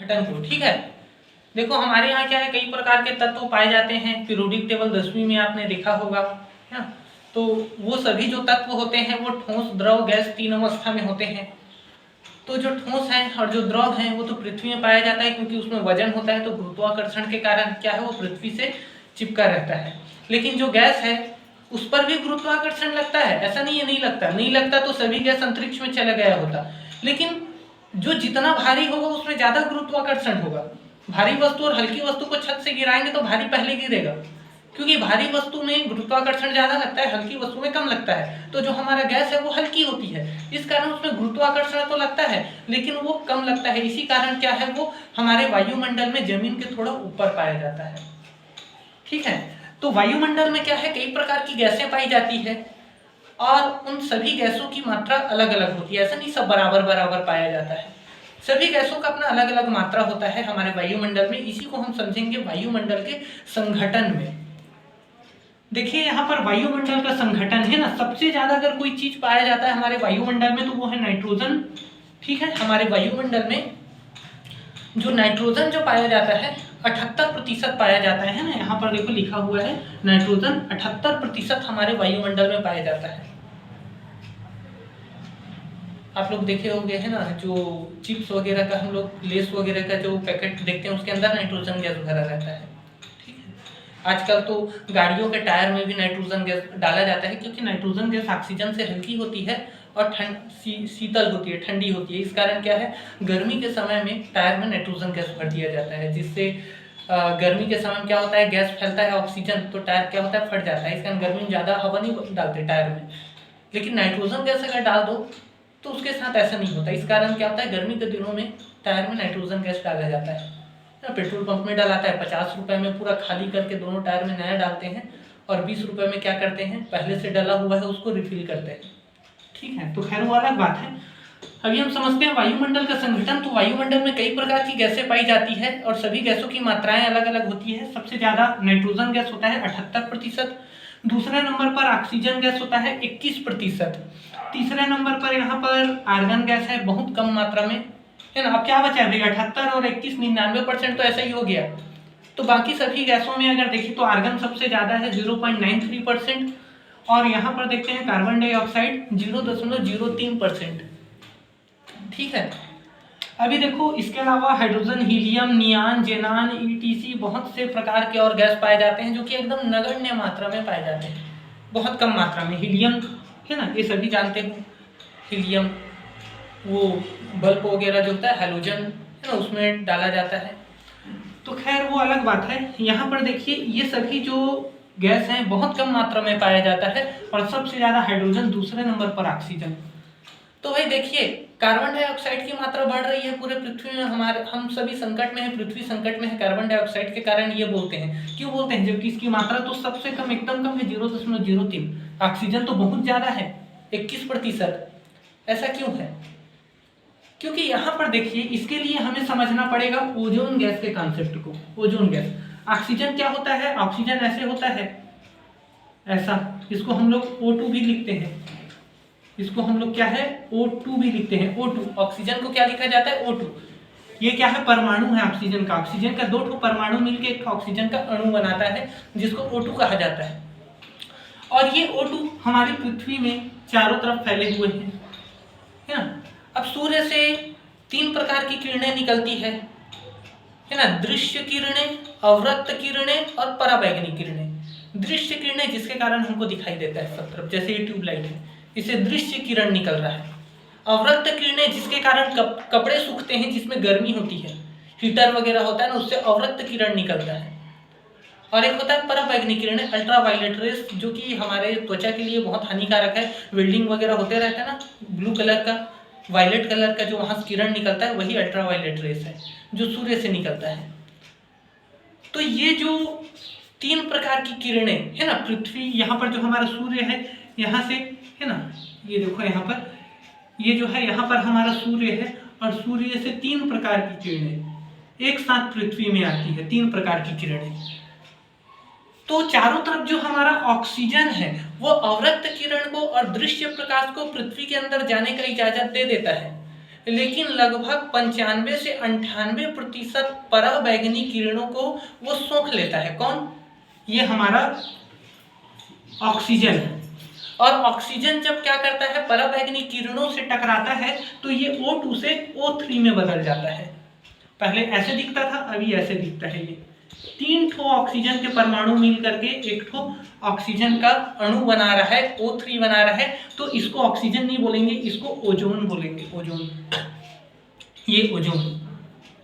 घटन को। ठीक है, देखो हमारे यहाँ क्या है, कई प्रकार के तत्व पाए जाते हैं। पीरियोडिक टेबल 10वीं में आपने देखा होगा, है ना। तो वो सभी जो तत्व होते हैं वो ठोस, द्रव, गैस, तीन अवस्था में होते हैं। तो जो ठोस है और जो द्रव है वो तो पृथ्वी में पाया जाता है, क्योंकि उसमें वजन होता है, तो गुरुत्वाकर्षण के कारण क्या है, वो पृथ्वी से चिपका रहता है। लेकिन जो गैस है उस पर भी गुरुत्वाकर्षण लगता है, ऐसा नहीं है नहीं लगता, नहीं लगता तो सभी गैस अंतरिक्ष में चला गया होता। लेकिन जो जितना भारी होगा उसमें ज्यादा गुरुत्वाकर्षण होगा। भारी वस्तु और हल्की वस्तु को छत से गिराएंगे तो भारी पहले गिरेगा, क्योंकि भारी वस्तु में गुरुत्वाकर्षण ज्यादा लगता है, हल्की वस्तु में कम लगता है। तो जो हमारा गैस है वो हल्की होती है, इस कारण उसमें गुरुत्वाकर्षण तो लगता है लेकिन वो कम लगता है। इसी कारण क्या है, वो हमारे वायुमंडल में जमीन के थोड़ा ऊपर पाया जाता है। ठीक है, तो वायुमंडल में क्या है, कई प्रकार की गैसें पाई जाती है और उन सभी गैसों की मात्रा अलग अलग होती है। ऐसा नहीं सब बराबर बराबर पाया जाता है, सभी गैसों का अपना अलग अलग मात्रा होता है हमारे वायुमंडल में। इसी को हम समझेंगे वायुमंडल के संघटन में। देखिए यहाँ पर वायुमंडल का संघटन है ना, सबसे ज्यादा अगर कोई चीज पाया जाता है हमारे वायुमंडल में तो वो है नाइट्रोजन। ठीक है, हमारे वायुमंडल में जो नाइट्रोजन जो पाया जाता है 78% पाया जाता है ना। यहाँ पर देखो लिखा हुआ है नाइट्रोजन 78% हमारे वायुमंडल में पाया जाता है। आप लोग देखे होंगे है ना, जो चिप्स वगैरह का हम लोग लेस वगैरह का जो पैकेट देखते हैं उसके अंदर नाइट्रोजन गैस भरा रहता है। ठीक है, आजकल तो गाड़ियों के टायर में भी नाइट्रोजन गैस डाला जाता है, क्योंकि नाइट्रोजन गैस ऑक्सीजन से हल्की होती है और शीतल होती है, ठंडी होती है। इस कारण क्या है, गर्मी के समय में टायर में नाइट्रोजन गैस भर दिया जाता है, जिससे गर्मी के समय में क्या होता है, गैस फैलता है ऑक्सीजन, तो टायर क्या होता है, फट जाता है। इस कारण गर्मी में ज़्यादा हवा नहीं डालते टायर में। लेकिन नाइट्रोजन गैस अगर डाल दो तो उसके साथ ऐसा नहीं होता। इस कारण क्या होता है, गर्मी के दिनों में टायर में नाइट्रोजन गैस डाला जाता है ना। पेट्रोल पंप में डालाता है, 50 रुपए में पूरा खाली करके दोनों टायर में नया डालते हैं, और 20 रुपए में क्या करते हैं, पहले से डला हुआ है उसको रिफिल करते हैं। ठीक है, तो खैर वो अलग बात है। अभी हम समझते हैं वायुमंडल का संगठन। तो वायुमंडल में कई प्रकार की गैसें पाई जाती है और सभी गैसों की मात्राएं अलग अलग होती है। सबसे ज्यादा नाइट्रोजन गैस होता है 78%, दूसरे नंबर पर ऑक्सीजन गैस होता है 21%, तीसरे नंबर पर यहाँ पर आर्गन गैस है बहुत कम मात्रा में, है ना। अब क्या बचा भाई, 78 और 21, 99% तो ऐसा ही हो गया। तो बाकी सभी गैसों में अगर देखें तो आर्गन सबसे ज्यादा है 0.93%, और यहाँ पर देखते हैं कार्बन डाइऑक्साइड 0.03%। ठीक है, अभी देखो इसके अलावा हाइड्रोजन, हीलियम, नियान, जेनान, ईटीसी बहुत से प्रकार के और गैस पाए जाते हैं जो कि एकदम नगण्य मात्रा में पाए जाते हैं, बहुत कम मात्रा में। हीलियम है ना, ये सभी जानते हो, हीलियम वो बल्ब वगैरह जो होता है हैलोजन है ना, उसमें डाला जाता है। तो खैर वो अलग बात है। यहाँ पर देखिए ये सभी जो गैस हैं बहुत कम मात्रा में पाया जाता है, और सबसे ज्यादा हाइड्रोजन, दूसरे नंबर पर ऑक्सीजन। तो भाई देखिए कार्बन डाइऑक्साइड की मात्रा बढ़ रही है पूरे पृथ्वी में, हमारे हम सभी संकट में है, पृथ्वी संकट में है कार्बन डाइऑक्साइड के कारण। ये बोलते हैं, क्यों बोलते हैं, जबकि इसकी मात्रा तो सबसे कम, एकदम कम है 0.03। ऑक्सीजन तो बहुत ज्यादा है 21%। ऐसा क्यों है, क्योंकि यहाँ पर देखिए इसके लिए हमें समझना पड़ेगा ओजोन गैस के कॉन्सेप्ट को। ओजोन गैस, ऑक्सीजन क्या होता है, ऑक्सीजन ऐसे होता है, ऐसा, इसको हम लोग O2 भी लिखते हैं, इसको हम लोग क्या है O2 भी लिखते हैं। O2, ऑक्सीजन को क्या लिखा जाता है, O2। ये क्या है, परमाणु है ऑक्सीजन का। ऑक्सीजन का 2 परमाणु मिलकर एक ऑक्सीजन का अणु बनाता है, जिसको O2 कहा जाता है। और ये O2 हमारी पृथ्वी में चारों तरफ फैले हुए हैं, है ना। अब सूर्य से 3 प्रकार की किरणें निकलती है ना, दृश्य किरणें, अवरक्त किरणें और पराबैंगनी किरणें। दृश्य किरणें जिसके कारण हमको दिखाई देता है सब तरफ, जैसे ये ट्यूबलाइट है, इसे दृश्य किरण निकल रहा है। अवरक्त किरणें जिसके कारण कपड़े सूखते हैं, जिसमें गर्मी होती है, हीटर वगैरह होता है ना, उससे अवरक्त किरण निकलता है। और एक होता है पराबैंगनी किरणें, अल्ट्रावायलेट रेस, जो कि हमारे त्वचा के लिए बहुत हानिकारक है। वेल्डिंग वगैरह होते रहता है ना, ब्लू कलर का, वायलेट कलर का जो वहां से किरण निकलता है वही अल्ट्रावायलेट रेस है, जो सूर्य से निकलता है। तो ये जो 3 प्रकार की किरणें है ना, पृथ्वी, यहाँ पर जो हमारा सूर्य है यहाँ से, है ना, ये देखो यहाँ पर, ये जो है यहाँ पर हमारा सूर्य है, और सूर्य से 3 प्रकार की किरणें एक साथ पृथ्वी में आती है, 3 प्रकार की किरणें। तो चारों तरफ जो हमारा ऑक्सीजन है वो अवरक्त किरण को और दृश्य प्रकाश को पृथ्वी के अंदर जाने का इजाजत दे देता है, लेकिन लगभग 95 से 98% पराबैंगनी किरणों को वो सोख लेता है। कौन? ये हमारा ऑक्सीजन है। और ऑक्सीजन जब क्या करता है, पराबैंगनी किरणों से टकराता है तो ये O2 से O3 में बदल जाता है। पहले ऐसे दिखता था, अभी ऐसे दिखता है। ये 3 ठो ऑक्सीजन के परमाणु मिल करके एक ठो ऑक्सीजन का अणु बना रहा है, O3 बना रहा है। तो इसको ऑक्सीजन नहीं बोलेंगे, इसको ओजोन बोलेंगे। ओजोन, ये ओजोन।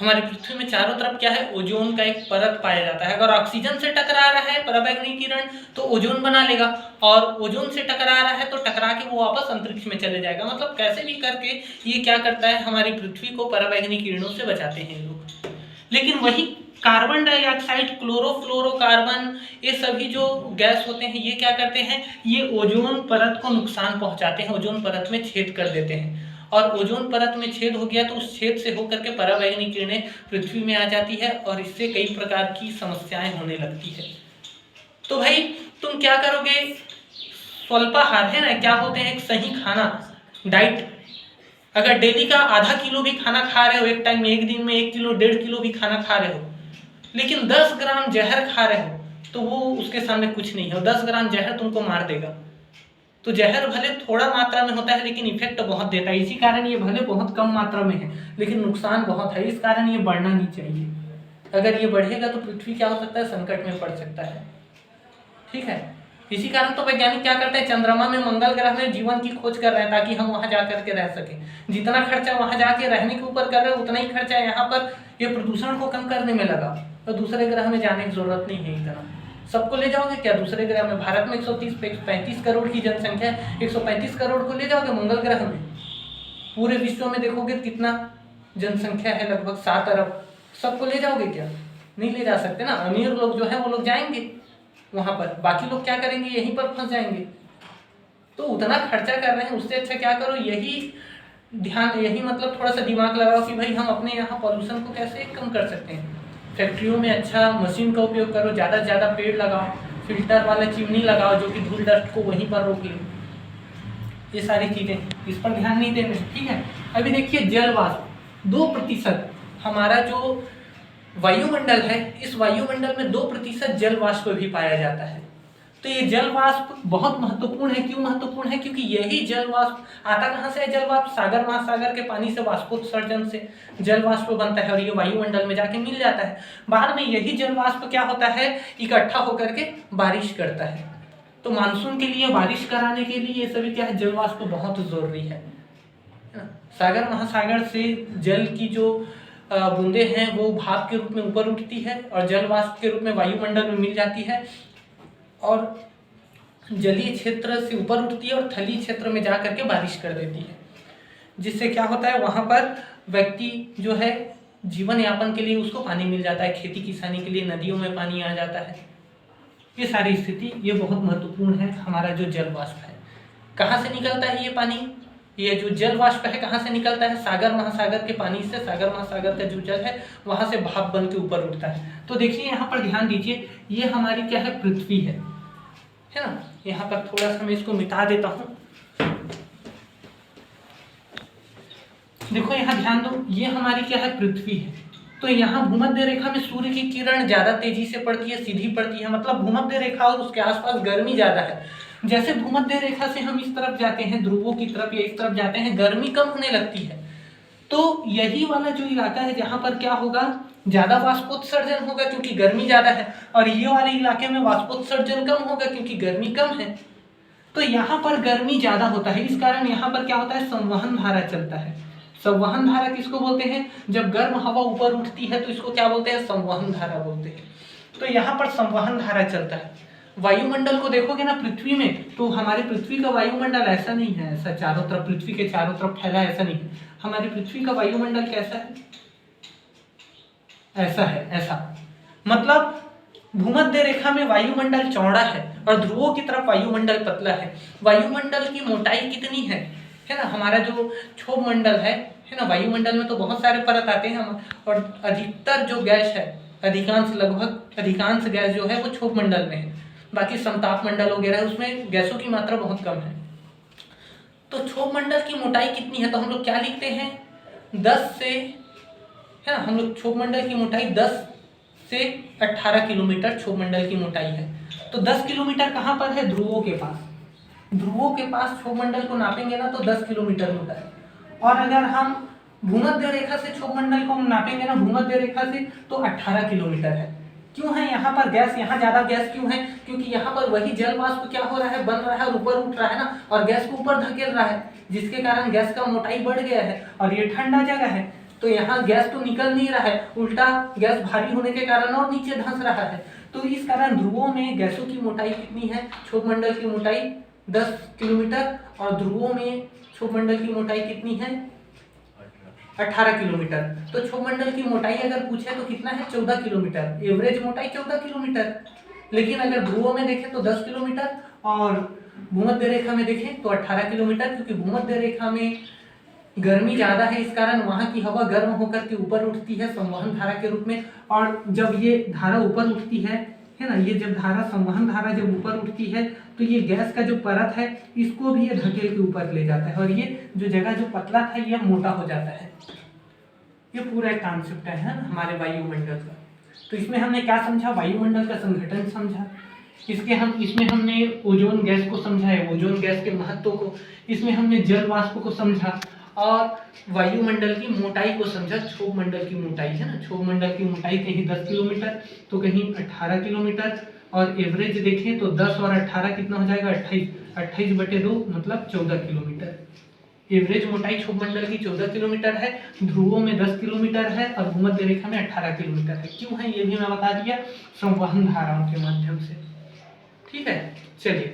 हमारे पृथ्वी में चारों तरफ क्या है, ओजोन का एक परत पाया जाता है। अगर ऑक्सीजन से टकरा रहा है पराबैंगनी किरण तो ओजोन बना लेगा, और ओजोन से टकरा रहा है तो टकरा के वो वापस अंतरिक्ष में चले जाएगा। मतलब कैसे भी करके ये क्या करता है, हमारी पृथ्वी को पराबैंगनी किरणों से बचाते हैं लोग। लेकिन वही कार्बन डाइऑक्साइड, क्लोरोफ्लोरोकार्बन, ये सभी जो गैस होते हैं ये क्या करते हैं, ये ओजोन परत को नुकसान पहुंचाते हैं, ओजोन परत में छेद कर देते हैं। और ओजोन परत में छेद हो गया तो उस छेद से होकर के पराबैंगनी किरणें पृथ्वी में आ जाती है और इससे कई प्रकार की समस्याएं होने लगती है। तो भाई तुम क्या करोगे, स्वल्पाहार है ना, क्या होते हैं, एक सही खाना, डाइट। अगर डेली का आधा किलो भी खाना खा रहे हो एक टाइम में, एक दिन में 1 किलो 1.5 किलो भी खाना खा रहे हो, लेकिन 10 ग्राम जहर खा रहे हो तो वो उसके सामने कुछ नहीं है। 10 ग्राम जहर तुमको मार देगा। तो जहर भले थोड़ा मात्रा में होता है लेकिन इफेक्ट बहुत देता है। इसी कारण ये भले बहुत कम मात्रा में है लेकिन नुकसान बहुत है। इस कारण ये बढ़ना नहीं चाहिए। अगर ये बढ़ेगा तो पृथ्वी क्या हो सकता है, संकट में पड़ सकता है। ठीक है, इसी कारण तो वैज्ञानिक क्या करते हैं, चंद्रमा में, मंगल ग्रह में जीवन की खोज कर रहे हैं ताकि हम वहां जाकर के रह सकें। जितना खर्चा वहां जाके रहने के ऊपर कर रहे हैं उतना ही खर्चा यहाँ पर ये प्रदूषण को कम करने में लगा। तो दूसरे ग्रह में जाने की जरूरत नहीं है। इतना सबको ले जाओगे क्या दूसरे ग्रह में? भारत में 135 करोड़ की जनसंख्या है, 135 करोड़ को ले जाओगे मंगल ग्रह में? पूरे विश्व में देखोगे कितना जनसंख्या है, लगभग 7 अरब। सबको ले जाओगे क्या? नहीं ले जा सकते ना। अमीर लोग जो है वो लोग जाएंगे वहां पर, बाकी लोग क्या करेंगे, यहीं पर फंस जाएंगे। तो उतना खर्चा कर रहे हैं, उससे अच्छा क्या करो, यही ध्यान, यही मतलब थोड़ा सा दिमाग लगाओ कि भाई हम अपने यहाँ पॉल्यूशन को कैसे कम कर सकते हैं। फैक्ट्रियों में अच्छा मशीन का उपयोग करो, ज़्यादा से ज़्यादा पेड़ लगाओ, फिल्टर वाला चिमनी लगाओ जो कि धूल डस्ट को वहीं पर रोक ले। ये सारी चीज़ें, इस पर ध्यान नहीं देना। ठीक है, अभी देखिए जल वाष्प 2%, हमारा जो वायुमंडल है, इस वायुमंडल में 2% जल वाष्प भी पाया जाता है। तो ये जल वाष्प बहुत महत्वपूर्ण है। क्यों महत्वपूर्ण है? क्योंकि यही जल वाष्प आता कहाँ से है? जल वाष्प सागर महासागर के पानी से वाष्पोत्सर्जन से जल वाष्प बनता है और ये वायुमंडल में जाके मिल जाता है। बाद में यही जल वाष्प क्या होता है, इकट्ठा होकर के बारिश करता है। तो मानसून के लिए, बारिश कराने के लिए ये सभी क्या है, जल वाष्प बहुत जरूरी है। सागर महासागर से जल की जो बूंदे हैं वो भाप के रूप में ऊपर उठती है और जल वाष्प के रूप में वायुमंडल में मिल जाती है और जलीय क्षेत्र से ऊपर उठती है और थलीय क्षेत्र में जा करके बारिश कर देती है, जिससे क्या होता है, वहां पर व्यक्ति जो है जीवन यापन के लिए उसको पानी मिल जाता है, खेती किसानी के लिए नदियों में पानी आ जाता है। ये सारी स्थिति ये बहुत महत्वपूर्ण है। हमारा जो जल वाष्प है, कहाँ से निकलता है ये पानी? ये जो जल वाष्प है कहाँ से निकलता है? सागर महासागर के पानी से। सागर महासागर का जो जल है वहां से भाप बन के ऊपर उठता है। तो देखिए यहाँ पर ध्यान दीजिए, ये हमारी क्या है, पृथ्वी है ना। यहाँ पर थोड़ा सा मैं इसको मिटा देता हूँ। देखो यहाँ ध्यान दो, ये हमारी क्या है, पृथ्वी है। तो यहाँ भूमध्य रेखा में सूर्य की किरण ज्यादा तेजी से पड़ती है, सीधी पड़ती है, मतलब भूमध्य रेखा और उसके आसपास गर्मी ज्यादा है। जैसे भूमध्य रेखा से हम इस तरफ जाते हैं, ध्रुवों की तरफ या इस तरफ जाते हैं, गर्मी कम होने लगती है। तो यही वाला जो इलाका है जहाँ पर क्या होगा, ज्यादा वाष्पोत्सर्जन होगा क्योंकि गर्मी ज्यादा है, और ये वाले इलाके में वाष्पोत्सर्जन कम होगा क्योंकि गर्मी कम है। तो यहाँ पर गर्मी ज्यादा होता है, इस कारण यहाँ पर क्या होता है, संवहन धारा चलता है। संवहन धारा किसको बोलते हैं? जब गर्म हवा ऊपर उठती है तो इसको क्या बोलते हैं, संवहन धारा बोलते हैं। तो यहाँ पर संवहन धारा चलता है। वायुमंडल को देखोगे ना पृथ्वी में, तो हमारी पृथ्वी का वायुमंडल ऐसा नहीं है, ऐसा चारों तरफ, पृथ्वी के चारों तरफ फैला, ऐसा नहीं है। हमारी पृथ्वी का वायुमंडल कैसा है, ऐसा है, ऐसा। मतलब भूमध्य रेखा में वायुमंडल चौड़ा है और ध्रुवों की तरफ वायुमंडल पतला है। वायुमंडल की मोटाई कितनी है ना, हमारा जो क्षोभ मंडल है ना, वायुमंडल में तो बहुत सारे परत आते हैं और अधिकतर जो गैस है, लगभग अधिकांश गैस जो है वो क्षोभ मंडल में है। बाकी समताप मंडल वगैरह है, उसमें गैसों की मात्रा बहुत कम है। तो क्षोभ मंडल की मोटाई कितनी है, तो हम लोग क्या लिखते हैं, 10 से, है ना, हम लोग क्षोभ मंडल की मोटाई 10 से 18 किलोमीटर क्षोभ मंडल की मोटाई है। तो 10 किलोमीटर कहाँ पर है? ध्रुवों के पास। ध्रुवों के पास क्षोभ मंडल को नापेंगे ना तो 10 किलोमीटर होता है। और अगर हम भूमध्य रेखा से क्षोभ मंडल को नापेंगे ना, भूमध्य रेखा से, तो 18 किलोमीटर है। क्यों है यहाँ पर गैस, यहाँ ज्यादा गैस क्यों है? क्योंकि यहाँ पर वही जल वाष्प क्या हो रहा है, बन रहा है और ऊपर उठ रहा है ना, और गैस को ऊपर धकेल रहा है, जिसके कारण गैस का मोटाई बढ़ गया है। और ये ठंडा जगह है तो यहाँ गैस तो निकल नहीं रहा है, उल्टा गैस भारी होने के कारण और नीचे धंस रहा है। तो इस कारण ध्रुवों में गैसों की मोटाई कितनी है? क्षोभ मंडल की मोटाई 10 किलोमीटर, और ध्रुवों में क्षोभ मंडल की मोटाई कितनी है? 18 किलोमीटर। तो क्षोभ मंडल की मोटाई अगर पूछे तो कितना है? 14 किलोमीटर। एवरेज मोटाई 14 किलोमीटर। लेकिन अगर ध्रुवों में देखें तो 10 किलोमीटर, और भूमध्य रेखा में देखें तो 18 किलोमीटर, क्योंकि भूमध्य रेखा में गर्मी ज्यादा है, इस कारण वहां की हवा गर्म होकर के ऊपर उठती है संवहन धारा के रूप में। और जब ये धारा ऊपर उठती है ना, ये जब धारा, संवहन धारा जब ऊपर उठती है तो ये गैस का जो परत है इसको भी ये धकेल के ऊपर ले जाता है, और ये जो जगह जो पतला था ये मोटा हो जाता है। ये पूरा एक कॉन्सेप्ट है ना हमारे वायुमंडल का। तो इसमें हमने क्या समझा? वायुमंडल का संघटन समझा। इसमें हमने ओजोन गैस को समझा है, ओजोन गैस के महत्व को। इसमें हमने जल वाष्प को समझा और वायुमंडल की मोटाई को समझा। क्षोभ मंडल की मोटाई है ना, क्षोभ मंडल की मोटाई कहीं 10 किलोमीटर तो कहीं 18 किलोमीटर, और एवरेज देखें तो 10 और 18 कितना हो जाएगा? 28। 28/2 मतलब 14 किलोमीटर। एवरेज मोटाई क्षोभ मंडल की 14 किलोमीटर है, ध्रुवों में 10 किलोमीटर है, और भूमध्य रेखा में 18 किलोमीटर है। क्यों है ये भी मैं बता दिया, संवहन धाराओं के माध्यम से। ठीक है, चलिए।